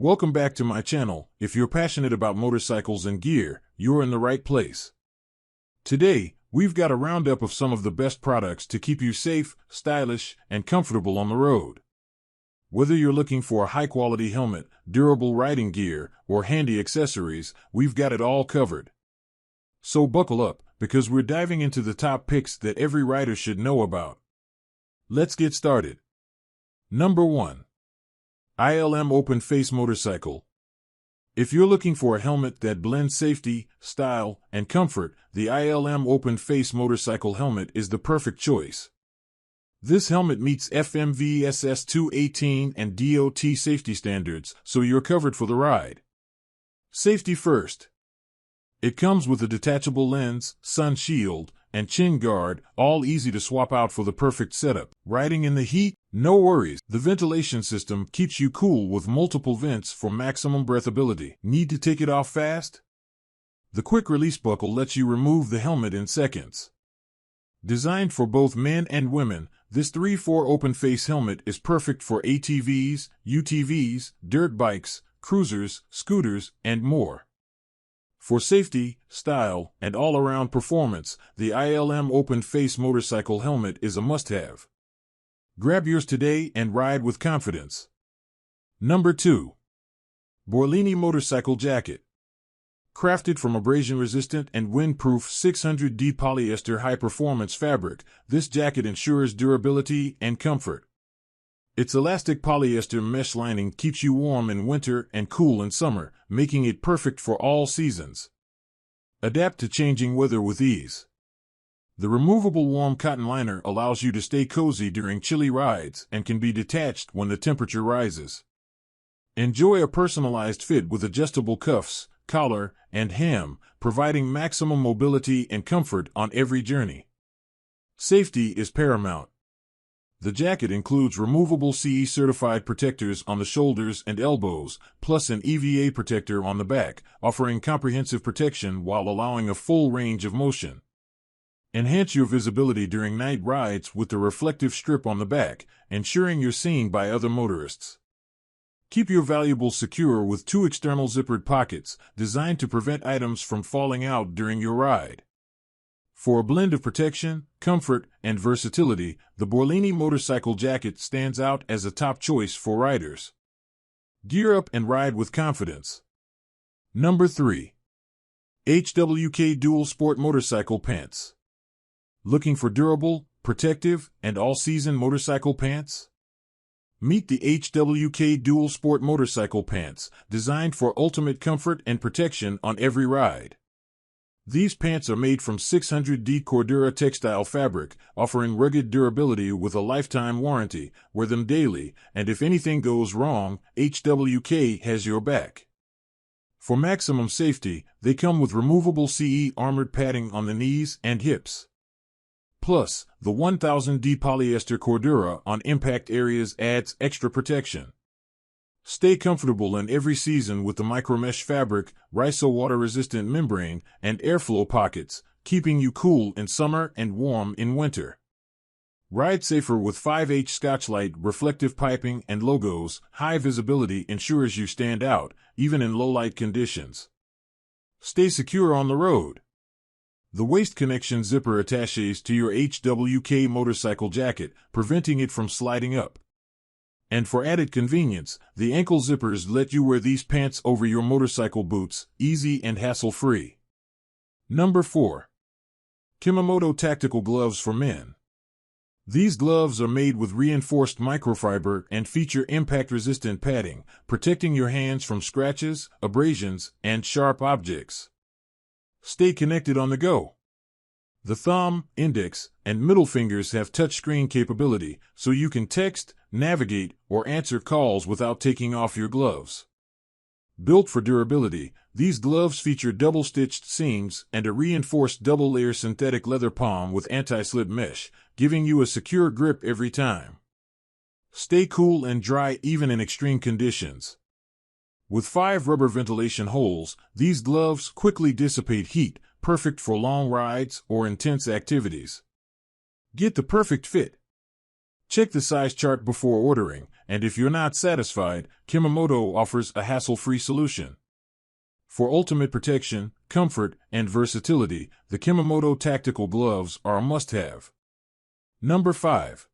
Welcome back to my channel. If you're passionate about motorcycles and gear, you're in the right place. Today, we've got a roundup of some of the best products to keep you safe, stylish, and comfortable on the road. Whether you're looking for a high-quality helmet, durable riding gear, or handy accessories, we've got it all covered. So buckle up, because we're diving into the top picks that every rider should know about. Let's get started. Number 1. ILM Open Face Motorcycle. If you're looking for a helmet that blends safety, style, and comfort, the ILM Open Face Motorcycle helmet is the perfect choice. This helmet meets FMVSS 218 and DOT safety standards, so you're covered for the ride. Safety first. It comes with a detachable lens, sun shield, and chin guard, all easy to swap out for the perfect setup. Riding in the heat? No worries. The ventilation system keeps you cool with multiple vents for maximum breathability. Need to take it off fast? The quick release buckle lets you remove the helmet in seconds. Designed for both men and women, this 3/4 open face helmet is perfect for ATVs, UTVs, dirt bikes, cruisers, scooters, and more. For safety, style, and all-around performance, the ILM Open Face Motorcycle helmet is a must-have. Grab yours today and ride with confidence. Number 2. Borlini Motorcycle Jacket. Crafted from abrasion-resistant and windproof 600D polyester high-performance fabric, this jacket ensures durability and comfort. Its elastic polyester mesh lining keeps you warm in winter and cool in summer, making it perfect for all seasons. Adapt to changing weather with ease. The removable warm cotton liner allows you to stay cozy during chilly rides and can be detached when the temperature rises. Enjoy a personalized fit with adjustable cuffs, collar, and hem, providing maximum mobility and comfort on every journey. Safety is paramount. The jacket includes removable CE-certified protectors on the shoulders and elbows, plus an EVA protector on the back, offering comprehensive protection while allowing a full range of motion. Enhance your visibility during night rides with the reflective strip on the back, ensuring you're seen by other motorists. Keep your valuables secure with 2 external zippered pockets, designed to prevent items from falling out during your ride. For a blend of protection, comfort, and versatility, the Borlini Motorcycle Jacket stands out as a top choice for riders. Gear up and ride with confidence. Number 3. HWK Dual Sport Motorcycle Pants. Looking for durable, protective, and all-season motorcycle pants? Meet the HWK Dual Sport Motorcycle Pants, designed for ultimate comfort and protection on every ride. These pants are made from 600D Cordura textile fabric, offering rugged durability with a lifetime warranty. Wear them daily, and if anything goes wrong, HWK has your back. For maximum safety, they come with removable CE armored padding on the knees and hips. Plus, the 1000D polyester Cordura on impact areas adds extra protection. Stay comfortable in every season with the micromesh fabric, Riso water-resistant membrane, and airflow pockets, keeping you cool in summer and warm in winter. Ride safer with 5H Scotchlite reflective piping and logos. High visibility ensures you stand out, even in low-light conditions. Stay secure on the road. The waist connection zipper attaches to your HWK motorcycle jacket, preventing it from sliding up. And for added convenience, the ankle zippers let you wear these pants over your motorcycle boots, easy and hassle-free. Number 4. Kimamoto Tactical Gloves for Men. These gloves are made with reinforced microfiber and feature impact-resistant padding, protecting your hands from scratches, abrasions, and sharp objects. Stay connected on the go. The thumb, index, and middle fingers have touchscreen capability, so you can text, navigate, or answer calls without taking off your gloves. Built for durability, these gloves feature double-stitched seams and a reinforced double-layer synthetic leather palm with anti-slip mesh, giving you a secure grip every time. Stay cool and dry even in extreme conditions. With 5 rubber ventilation holes, these gloves quickly dissipate heat, perfect for long rides or intense activities. Get the perfect fit. Check the size chart before ordering, and if you're not satisfied, Kemomoto offers a hassle-free solution. For ultimate protection, comfort, and versatility, the Kemomoto tactical gloves are a must-have. Number 5.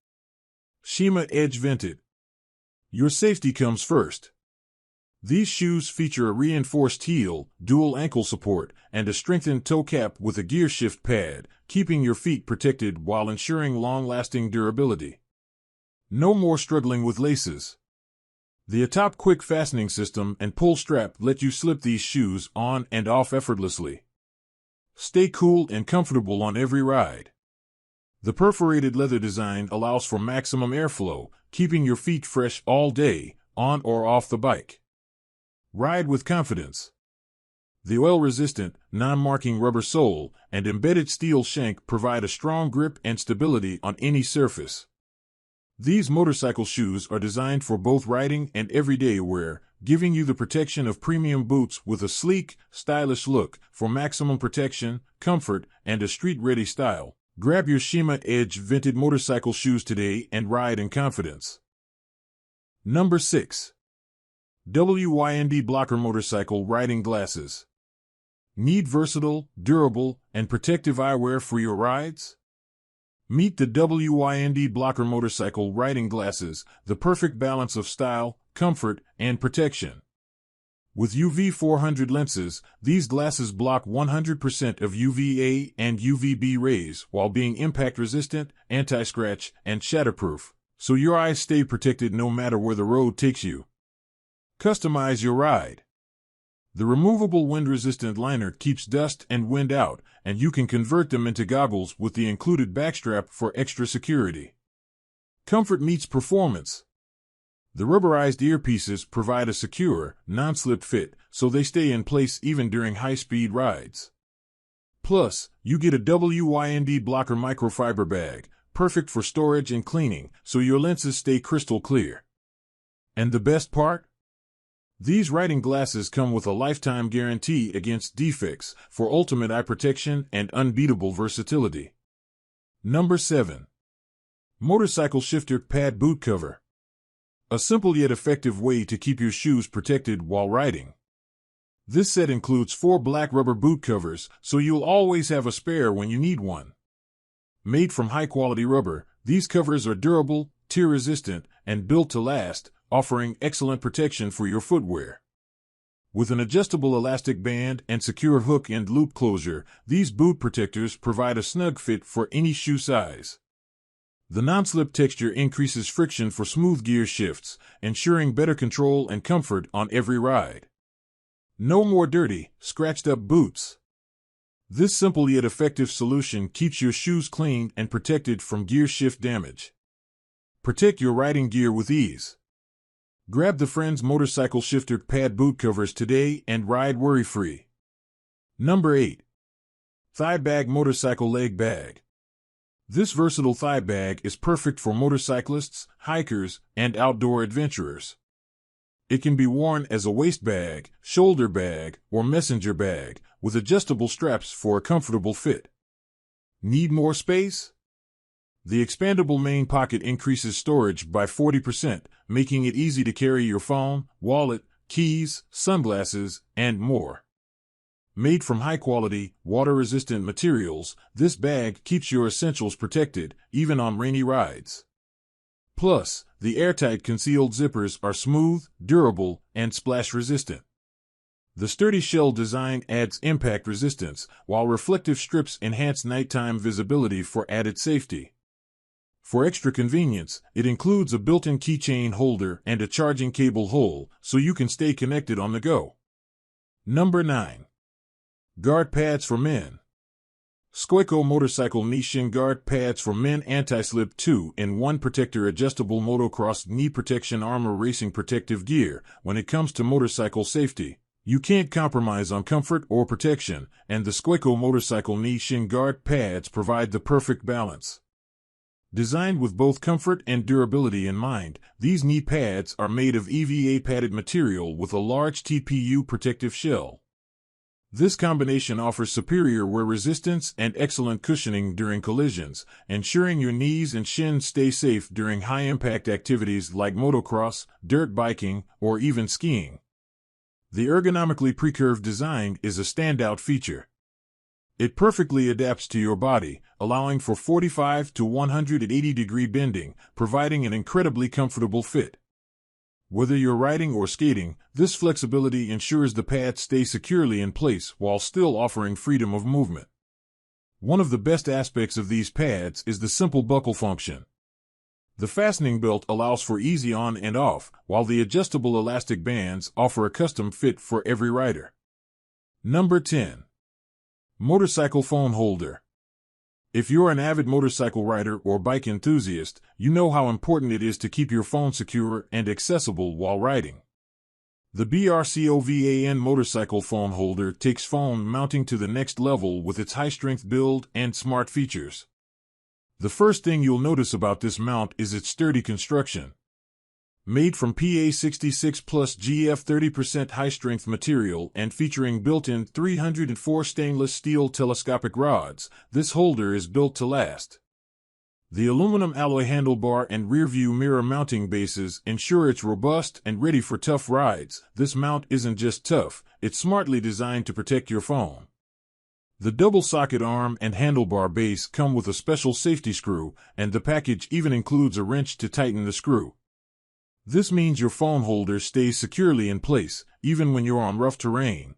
Shima Edge Vented. Your safety comes first. These shoes feature a reinforced heel, dual ankle support, and a strengthened toe cap with a gear shift pad, keeping your feet protected while ensuring long-lasting durability. No more struggling with laces. The Atop quick fastening system and pull strap let you slip these shoes on and off effortlessly. Stay cool and comfortable on every ride. The perforated leather design allows for maximum airflow, keeping your feet fresh all day, on or off the bike. Ride with confidence. The oil-resistant, non-marking rubber sole and embedded steel shank provide a strong grip and stability on any surface. These motorcycle shoes are designed for both riding and everyday wear, giving you the protection of premium boots with a sleek, stylish look. For maximum protection, comfort, and a street-ready style, grab your Shima Edge Vented motorcycle shoes today and ride in confidence. Number 6. WYND Blocker Motorcycle Riding Glasses. Need versatile, durable, and protective eyewear for your rides? Meet the WYND Blocker Motorcycle Riding Glasses, the perfect balance of style, comfort, and protection. With UV 400 lenses, these glasses block 100% of UVA and UVB rays while being impact-resistant, anti-scratch, and shatterproof, so your eyes stay protected no matter where the road takes you. Customize your ride. The removable wind-resistant liner keeps dust and wind out, and you can convert them into goggles with the included backstrap for extra security. Comfort meets performance. The rubberized earpieces provide a secure, non-slip fit, so they stay in place even during high-speed rides. Plus, you get a WYND Blocker microfiber bag, perfect for storage and cleaning, so your lenses stay crystal clear. And the best part? These riding glasses come with a lifetime guarantee against defects for ultimate eye protection and unbeatable versatility. Number 7. Motorcycle Shifter Pad Boot Cover. A simple yet effective way to keep your shoes protected while riding. This set includes 4 black rubber boot covers, so you'll always have a spare when you need one. Made from high-quality rubber, these covers are durable, tear-resistant, and built to last, offering excellent protection for your footwear. With an adjustable elastic band and secure hook and loop closure, these boot protectors provide a snug fit for any shoe size. The non-slip texture increases friction for smooth gear shifts, ensuring better control and comfort on every ride. No more dirty, scratched-up boots. This simple yet effective solution keeps your shoes clean and protected from gear shift damage. Protect your riding gear with ease. Grab the Friends Motorcycle Shifter Pad Boot Covers today and ride worry-free. Number 8. Thigh Bag Motorcycle Leg Bag. This versatile thigh bag is perfect for motorcyclists, hikers, and outdoor adventurers. It can be worn as a waist bag, shoulder bag, or messenger bag, with adjustable straps for a comfortable fit. Need more space? The expandable main pocket increases storage by 40%, making it easy to carry your phone, wallet, keys, sunglasses, and more. Made from high-quality, water-resistant materials, this bag keeps your essentials protected, even on rainy rides. Plus, the airtight concealed zippers are smooth, durable, and splash-resistant. The sturdy shell design adds impact resistance, while reflective strips enhance nighttime visibility for added safety. For extra convenience, it includes a built-in keychain holder and a charging cable hole, so you can stay connected on the go. Number 9. Guard Pads for Men. Scoico Motorcycle Knee Shin Guard Pads for Men Anti-Slip 2-in-1 Protector Adjustable Motocross Knee Protection Armor Racing Protective Gear. When it comes to motorcycle safety, you can't compromise on comfort or protection, and the Scoico Motorcycle Knee Shin Guard Pads provide the perfect balance. Designed with both comfort and durability in mind, these knee pads are made of EVA padded material with a large TPU protective shell. This combination offers superior wear resistance and excellent cushioning during collisions, ensuring your knees and shins stay safe during high-impact activities like motocross, dirt biking, or even skiing. The ergonomically precurved design is a standout feature. It perfectly adapts to your body, allowing for 45 to 180-degree bending, providing an incredibly comfortable fit. Whether you're riding or skating, this flexibility ensures the pads stay securely in place while still offering freedom of movement. One of the best aspects of these pads is the simple buckle function. The fastening belt allows for easy on and off, while the adjustable elastic bands offer a custom fit for every rider. Number 10. Motorcycle Phone Holder. If you're an avid motorcycle rider or bike enthusiast, you know how important it is to keep your phone secure and accessible while riding. The BRCOVAN motorcycle phone holder takes phone mounting to the next level with its high-strength build and smart features. The first thing you'll notice about this mount is its sturdy construction. Made from PA66 plus GF 30% high-strength material and featuring built-in 304 stainless steel telescopic rods, this holder is built to last. The aluminum alloy handlebar and rear-view mirror mounting bases ensure it's robust and ready for tough rides. This mount isn't just tough, it's smartly designed to protect your phone. The double-socket arm and handlebar base come with a special safety screw, and the package even includes a wrench to tighten the screw. This means your phone holder stays securely in place, even when you're on rough terrain.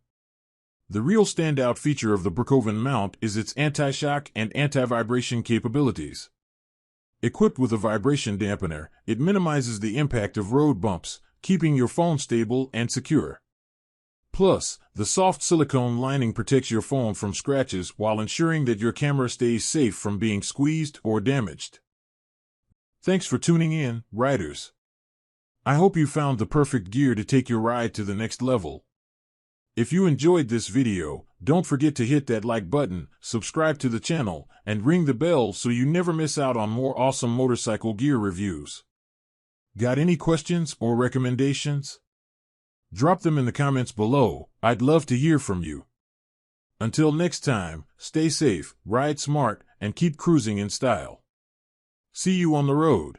The real standout feature of the Brokovan mount is its anti-shock and anti-vibration capabilities. Equipped with a vibration dampener, it minimizes the impact of road bumps, keeping your phone stable and secure. Plus, the soft silicone lining protects your phone from scratches while ensuring that your camera stays safe from being squeezed or damaged. Thanks for tuning in, riders. I hope you found the perfect gear to take your ride to the next level. If you enjoyed this video, don't forget to hit that like button, subscribe to the channel, and ring the bell so you never miss out on more awesome motorcycle gear reviews. Got any questions or recommendations? Drop them in the comments below. I'd love to hear from you. Until next time, stay safe, ride smart, and keep cruising in style. See you on the road.